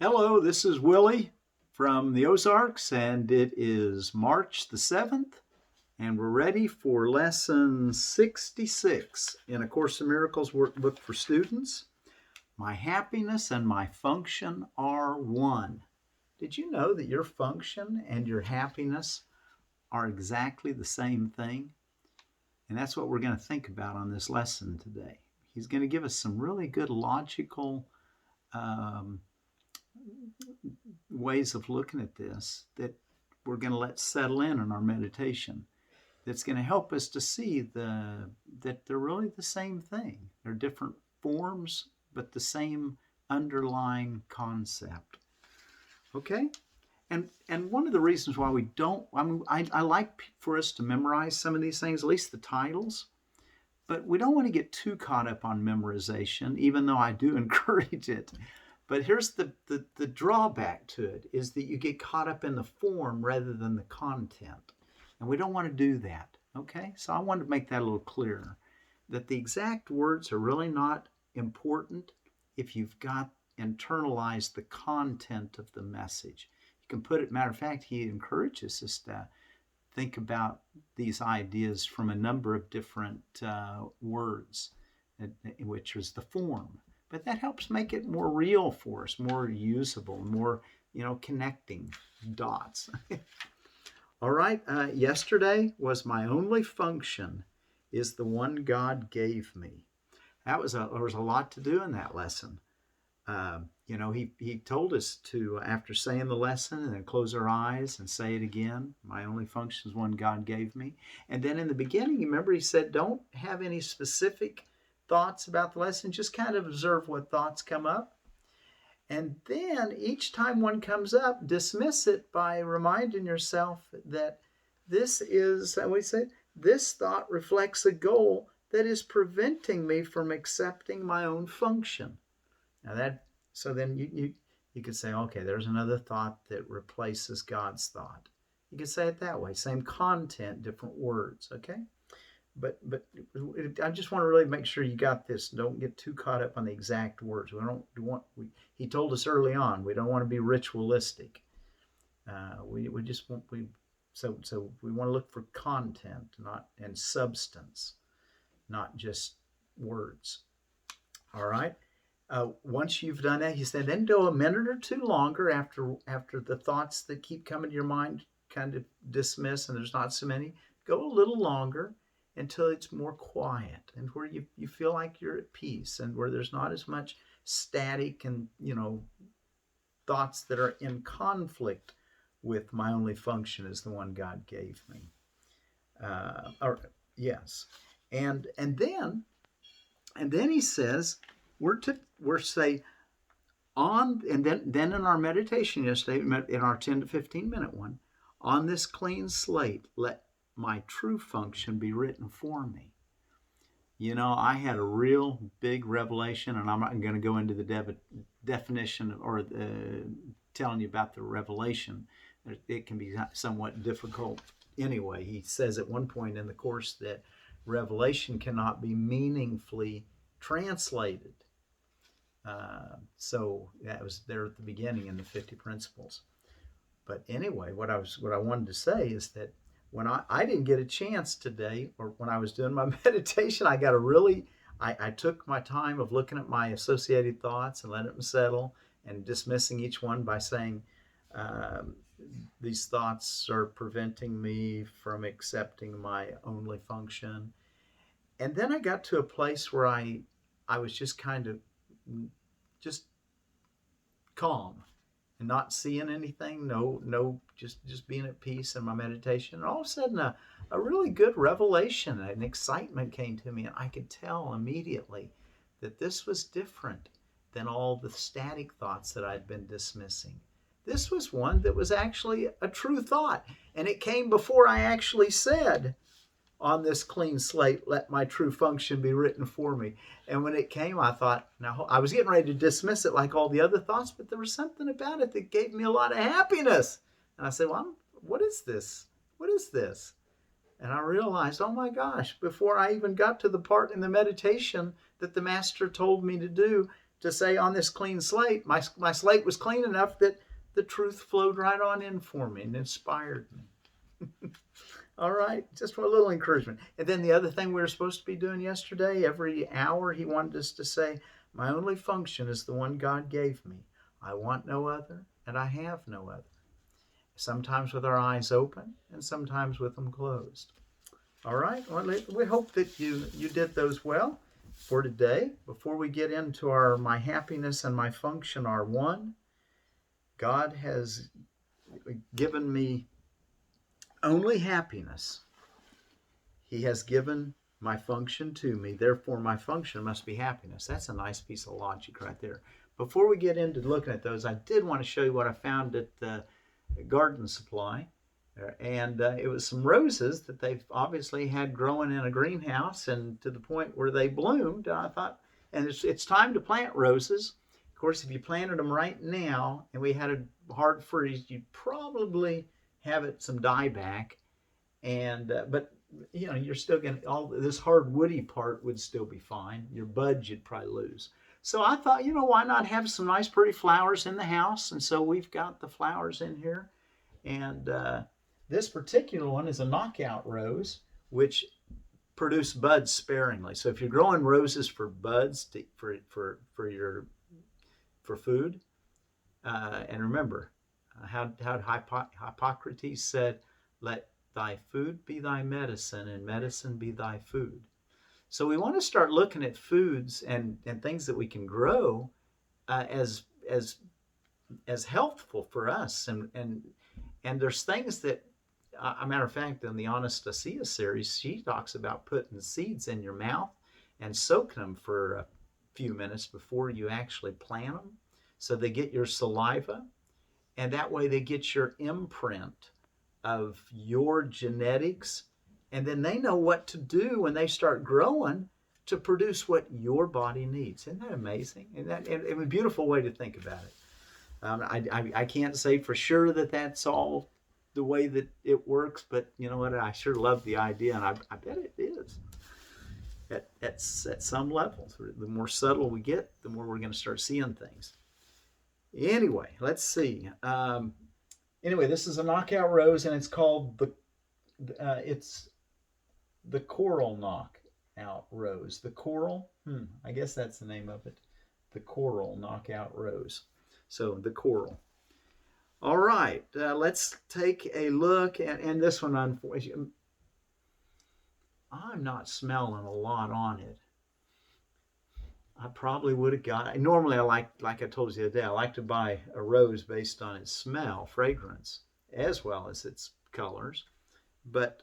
Hello, this is Willie from the Ozarks, and it is March the 7th, and we're ready for lesson 66 in A Course in Miracles workbook for students. My happiness and my function are one. Did you know that your function and your happiness are exactly the same thing? And that's what we're going to think about on this lesson today. He's going to give us some really good logical ways of looking at this that we're going to let settle in our meditation. That's going to help us to see that they're really the same thing. They're different forms, but the same underlying concept. Okay? And one of the reasons why we don't, I like for us to memorize some of these things, at least the titles, but we don't want to get too caught up on memorization, even though I do encourage it. But here's the drawback to it, is that you get caught up in the form rather than the content. And we don't want to do that, okay? So I wanted to make that a little clearer, that the exact words are really not important if you've got internalized the content of the message. You can put it, matter of fact, he encourages us to think about these ideas from a number of different words, which is the form. But that helps make it more real for us, more usable, more, connecting dots. All right, yesterday was my only function is the one God gave me. There was a lot to do in that lesson. He told us to, after saying the lesson, and then close our eyes and say it again. My only function is one God gave me. And then in the beginning, remember, he said, don't have any specific thoughts about the lesson. Just kind of observe what thoughts come up. And then each time one comes up, dismiss it by reminding yourself that this thought reflects a goal that is preventing me from accepting my own function. Now so then you could say, okay, there's another thought that replaces God's thought. You could say it that way, same content, different words, okay? But I just want to really make sure you got this. Don't get too caught up on the exact words. He told us early on, we don't want to be ritualistic. So we want to look for content, and substance, not just words. All right. Once you've done that, he said, then go a minute or two longer after the thoughts that keep coming to your mind kind of dismiss, and there's not so many. Go a little longer until it's more quiet and where you feel like you're at peace and where there's not as much static and, thoughts that are in conflict with my only function is the one God gave me. Yes. And then he says, then in our meditation yesterday, in our 10 to 15 minute one, on this clean slate, let my true function be written for me. I had a real big revelation, and I'm not going to go into the definition or telling you about the revelation. It can be somewhat difficult anyway. He says at one point in the course that revelation cannot be meaningfully translated. So that was there at the beginning in the 50 Principles. But anyway, what I wanted to say is that when I didn't get a chance today, or when I was doing my meditation, I took my time of looking at my associated thoughts and letting them settle and dismissing each one by saying, these thoughts are preventing me from accepting my only function. And then I got to a place where I was just kind of just calm and not seeing anything, just being at peace in my meditation. And all of a sudden, a really good revelation, an excitement came to me, and I could tell immediately that this was different than all the static thoughts that I'd been dismissing. This was one that was actually a true thought, and it came before I actually said, on this clean slate, let my true function be written for me. And when it came, I thought, now I was getting ready to dismiss it like all the other thoughts, but there was something about it that gave me a lot of happiness. And I said, well, what is this? What is this? And I realized, oh my gosh, before I even got to the part in the meditation that the master told me to do, to say on this clean slate, my slate was clean enough that the truth flowed right on in for me and inspired me. All right, just a little encouragement. And then the other thing we were supposed to be doing yesterday, every hour he wanted us to say, my only function is the one God gave me. I want no other, and I have no other. Sometimes with our eyes open, and sometimes with them closed. All right, well, we hope that you did those well for today. Before we get into our my happiness and my function are one, God has given me only happiness. He has given my function to me. Therefore, my function must be happiness. That's a nice piece of logic right there. Before we get into looking at those, I did want to show you what I found at the garden supply. And it was some roses that they've obviously had growing in a greenhouse, and to the point where they bloomed. I thought, and it's time to plant roses. Of course, if you planted them right now and we had a hard freeze, you'd probably have it some dieback, and but you're still going to, all this hard woody part would still be fine. Your buds you'd probably lose. So I thought, why not have some nice pretty flowers in the house? And so we've got the flowers in here, and this particular one is a knockout rose, which produce buds sparingly. So if you're growing roses for buds for food, and remember how Hippocrates said, "Let thy food be thy medicine, and medicine be thy food." So we want to start looking at foods and things that we can grow as helpful for us, and there's things that, a matter of fact, in the Anastasia series, she talks about putting seeds in your mouth and soaking them for a few minutes before you actually plant them, so they get your saliva, and that way they get your imprint of your genetics, and then they know what to do when they start growing to produce what your body needs. Isn't that amazing? And a beautiful way to think about it. I can't say for sure that that's all the way that it works, but you know what? I sure love the idea, and I bet it is. At some level, the more subtle we get, the more we're going to start seeing things. Anyway, let's see. Anyway, this is a knockout rose, and it's called the coral knockout rose. The coral, I guess that's the name of it. The coral knockout rose. So the coral. All right, let's take a look at, and this one, unfortunately, I'm not smelling a lot on it. I probably would have got it. Normally, like I told you the other day, I like to buy a rose based on its smell, fragrance, as well as its colors. But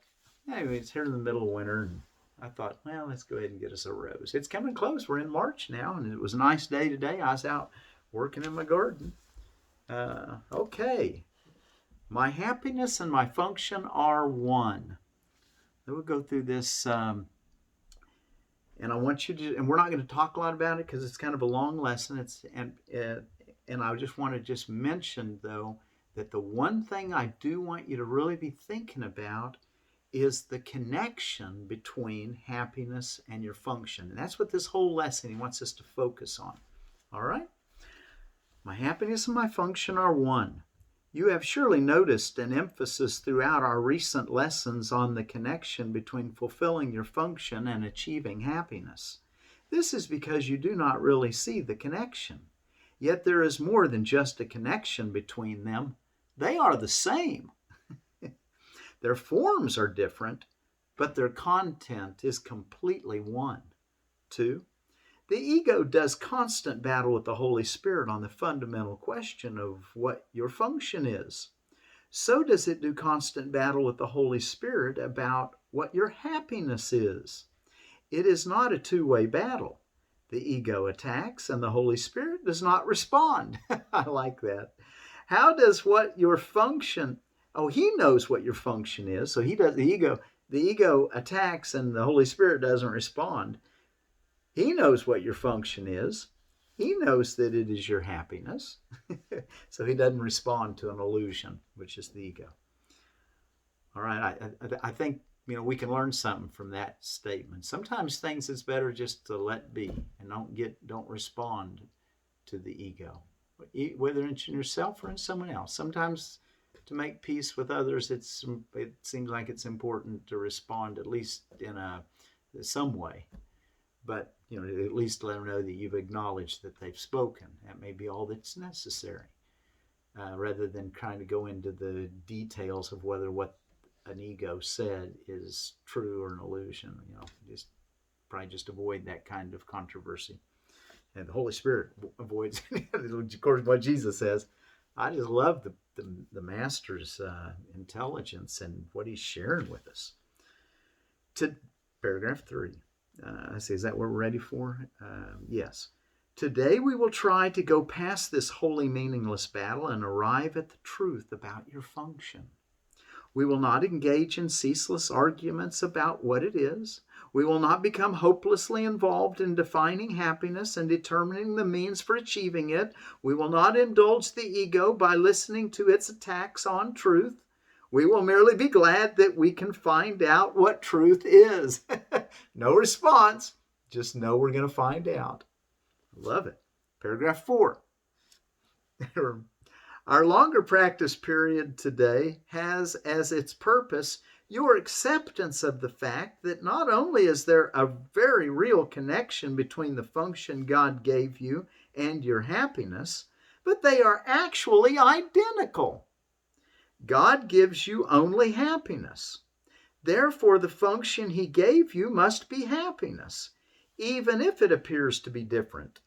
anyway, it's here in the middle of winter, and I thought, well, let's go ahead and get us a rose. It's coming close. We're in March now, and it was a nice day today. I was out working in my garden. Okay. My happiness and my function are one. Then we'll go through this, and I want you to, and we're not going to talk a lot about it because it's kind of a long lesson. And I just want to just mention, though, that the one thing I do want you to really be thinking about is the connection between happiness and your function. And that's what this whole lesson, he wants us to focus on. All right? My happiness and my function are one. You have surely noticed an emphasis throughout our recent lessons on the connection between fulfilling your function and achieving happiness. This is because you do not really see the connection. Yet there is more than just a connection between them. They are the same. Their forms are different, but their content is completely one. 2. The ego does constant battle with the Holy Spirit on the fundamental question of what your function is. So does it do constant battle with the Holy Spirit about what your happiness is. It is not a two-way battle. The ego attacks and the Holy Spirit does not respond. I like that. How does what your function... Oh, he knows what your function is. So he does. The ego attacks and the Holy Spirit doesn't respond. He knows what your function is. He knows that it is your happiness. So he doesn't respond to an illusion, which is the ego. All right, I think we can learn something from that statement. Sometimes things it's better just to let be and don't respond to the ego, whether it's in yourself or in someone else. Sometimes to make peace with others, it seems like it's important to respond at least in some way. But at least let them know that you've acknowledged that they've spoken. That may be all that's necessary, rather than trying to go into the details of whether what an ego said is true or an illusion. Just avoid that kind of controversy. And the Holy Spirit avoids, of course, what Jesus says. I just love the Master's intelligence and what he's sharing with us. To paragraph 3. Is that what we're ready for? Yes. Today we will try to go past this wholly meaningless battle and arrive at the truth about your function. We will not engage in ceaseless arguments about what it is. We will not become hopelessly involved in defining happiness and determining the means for achieving it. We will not indulge the ego by listening to its attacks on truth. We will merely be glad that we can find out what truth is. No response, just know we're going to find out. Love it. Paragraph 4. Our longer practice period today has as its purpose your acceptance of the fact that not only is there a very real connection between the function God gave you and your happiness, but they are actually identical. God gives you only happiness. Therefore, the function he gave you must be happiness, even if it appears to be different.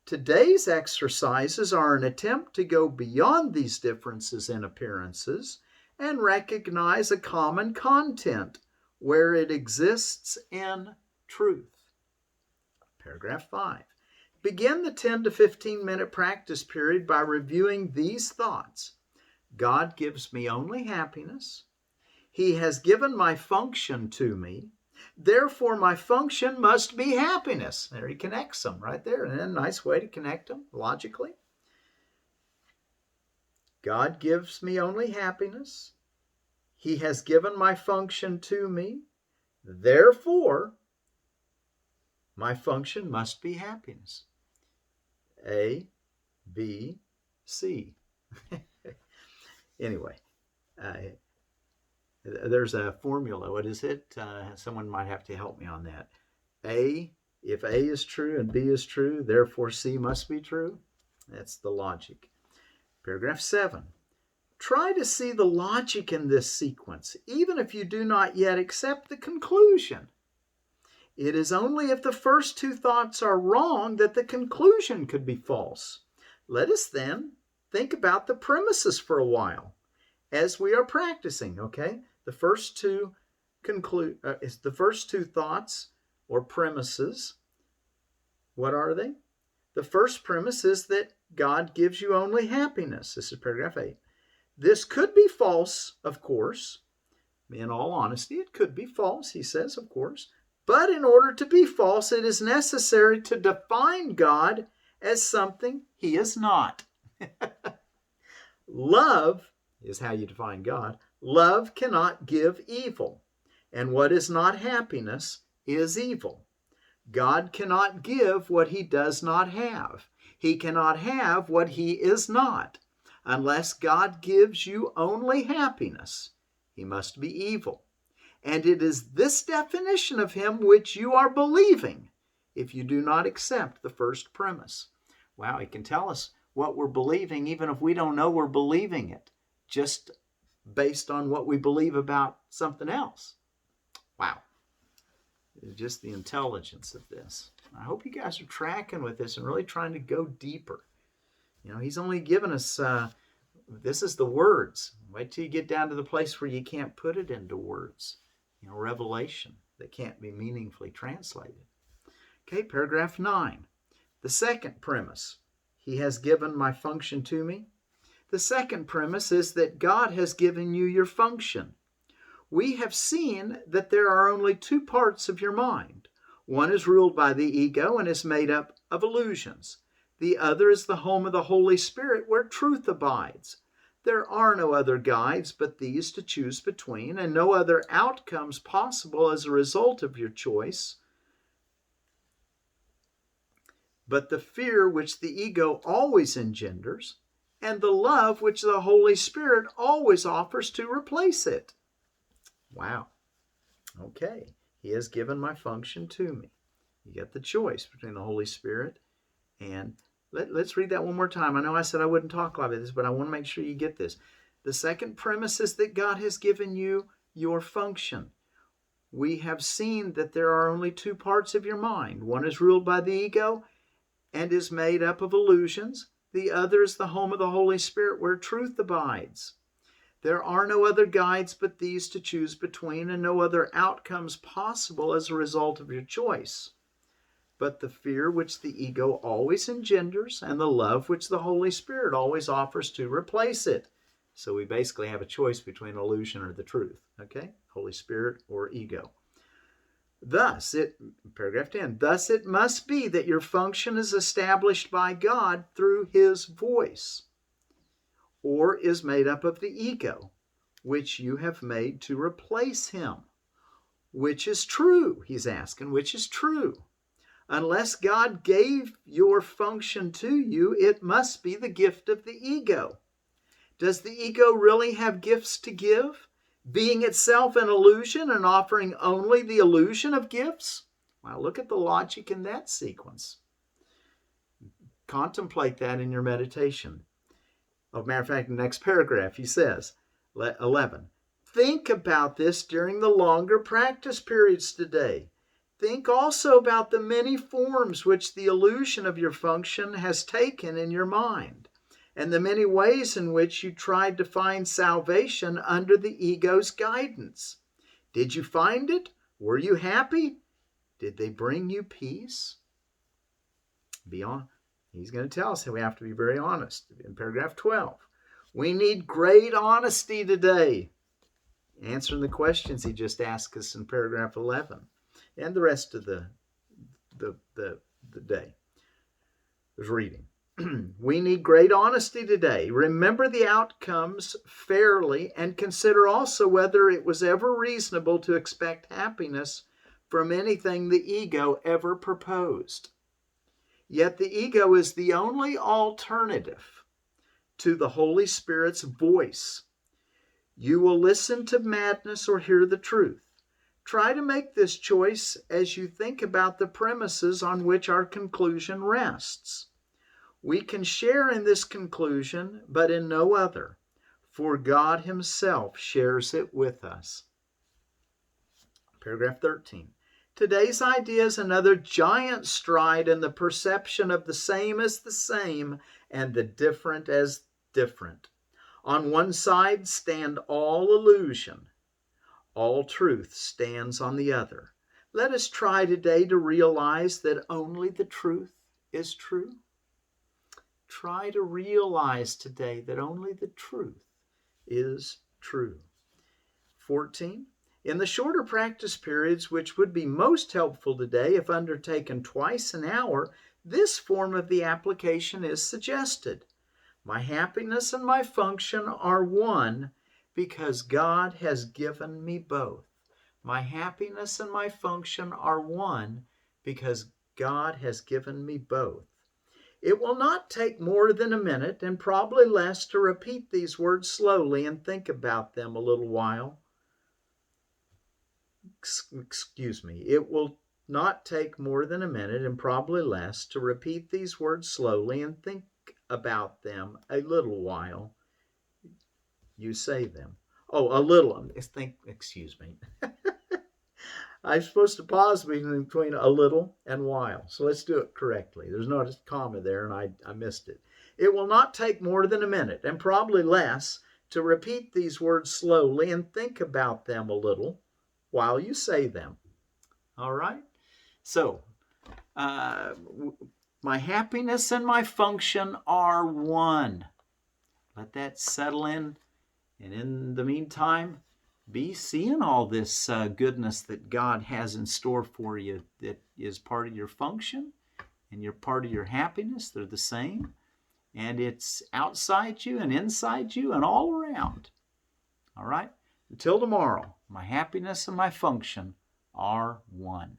Today's exercises are an attempt to go beyond these differences in appearances and recognize a common content where it exists in truth. Paragraph 5. Begin the 10 to 15 minute practice period by reviewing these thoughts. God gives me only happiness. He has given my function to me. Therefore, my function must be happiness. There he connects them right there. And a nice way to connect them logically. God gives me only happiness. He has given my function to me. Therefore, my function must be happiness. A, B, C. Anyway, there's a formula. What is it? Someone might have to help me on that. If A is true and B is true, therefore C must be true. That's the logic. Paragraph 7. Try to see the logic in this sequence, even if you do not yet accept the conclusion. It is only if the first two thoughts are wrong that the conclusion could be false. Let us then think about the premises for a while as we are practicing, okay? The first two thoughts or premises, what are they? The first premise is that God gives you only happiness. This is paragraph 8. This could be false, of course. In all honesty, it could be false, he says, of course. But in order to be false, it is necessary to define God as something he is not. Love is how you define God. Love cannot give evil, and what is not happiness is evil. God cannot give what he does not have. He cannot have what he is not. Unless God gives you only happiness, he must be evil. And it is this definition of him which you are believing if you do not accept the first premise. Wow, he can tell us what we're believing even if we don't know we're believing it, just based on what we believe about something else. Wow. Just the intelligence of this. I hope you guys are tracking with this and really trying to go deeper. He's only given us, this is the words. Wait till you get down to the place where you can't put it into words. Revelation that can't be meaningfully translated. Okay, paragraph 9. The second premise, he has given my function to me. The second premise is that God has given you your function. We have seen that there are only two parts of your mind. One is ruled by the ego and is made up of illusions. The other is the home of the Holy Spirit where truth abides. There are no other guides but these to choose between, and no other outcomes possible as a result of your choice. but the fear which the ego always engenders, and the love which the Holy Spirit always offers to replace it. Wow. Okay. He has given my function to me. You get the choice between the Holy Spirit and... Let's read that one more time. I know I said I wouldn't talk about this, but I want to make sure you get this. The second premise is that God has given you your function. We have seen that there are only two parts of your mind. One is ruled by the ego and is made up of illusions. The other is the home of the Holy Spirit where truth abides. There are no other guides but these to choose between, and no other outcomes possible as a result of your choice. But the fear which the ego always engenders, and the love which the Holy Spirit always offers to replace it. So we basically have a choice between illusion or the truth. Okay? Holy Spirit or ego. Thus, paragraph 10, thus it must be that your function is established by God through his voice, or is made up of the ego, which you have made to replace him. Which is true? He's asking, which is true? Unless God gave your function to you, it must be the gift of the ego. Does the ego really have gifts to give, being itself an illusion and offering only the illusion of gifts? Well, look at the logic in that sequence. Contemplate that in your meditation. As a matter of fact, in the next paragraph, he says, 11, think about this during the longer practice periods today. Think also about the many forms which the illusion of your function has taken in your mind, and the many ways in which you tried to find salvation under the ego's guidance. Did you find it? Were you happy? Did they bring you peace? He's going to tell us that we have to be very honest. In paragraph 12, we need great honesty today, answering the questions he just asked us in paragraph 11. And the rest of the day. There's reading. We need great honesty today. Remember the outcomes fairly and consider also whether it was ever reasonable to expect happiness from anything the ego ever proposed. Yet the ego is the only alternative to the Holy Spirit's voice. You will listen to madness or hear the truth. Try to make this choice as you think about the premises on which our conclusion rests. We can share in this conclusion, but in no other, for God himself shares it with us. Paragraph 13. Today's idea is another giant stride in the perception of the same as the same and the different as different. On one side stand all illusion. All truth stands on the other. Let us try today to realize that only the truth is true. Try to realize today that only the truth is true. 14. In the shorter practice periods, which would be most helpful today if undertaken twice an hour, this form of the application is suggested. My happiness and my function are one, because God has given me both. My happiness and my function are one because God has given me both. It will not take more than a minute, and probably less, to repeat these words slowly and think about them a little while. It will not take more than a minute, and probably less, to repeat these words slowly and think about them a little while. You say them. Oh, a little. I'm supposed to pause between a little and while. So let's do it correctly. There's not a comma there, and I missed it. It will not take more than a minute, and probably less, to repeat these words slowly and think about them a little while you say them. All right? So, my happiness and my function are one. Let that settle in. And in the meantime, be seeing all this goodness that God has in store for you that is part of your function and you're part of your happiness. They're the same. And it's outside you and inside you and all around. All right? Until tomorrow, my happiness and my function are one.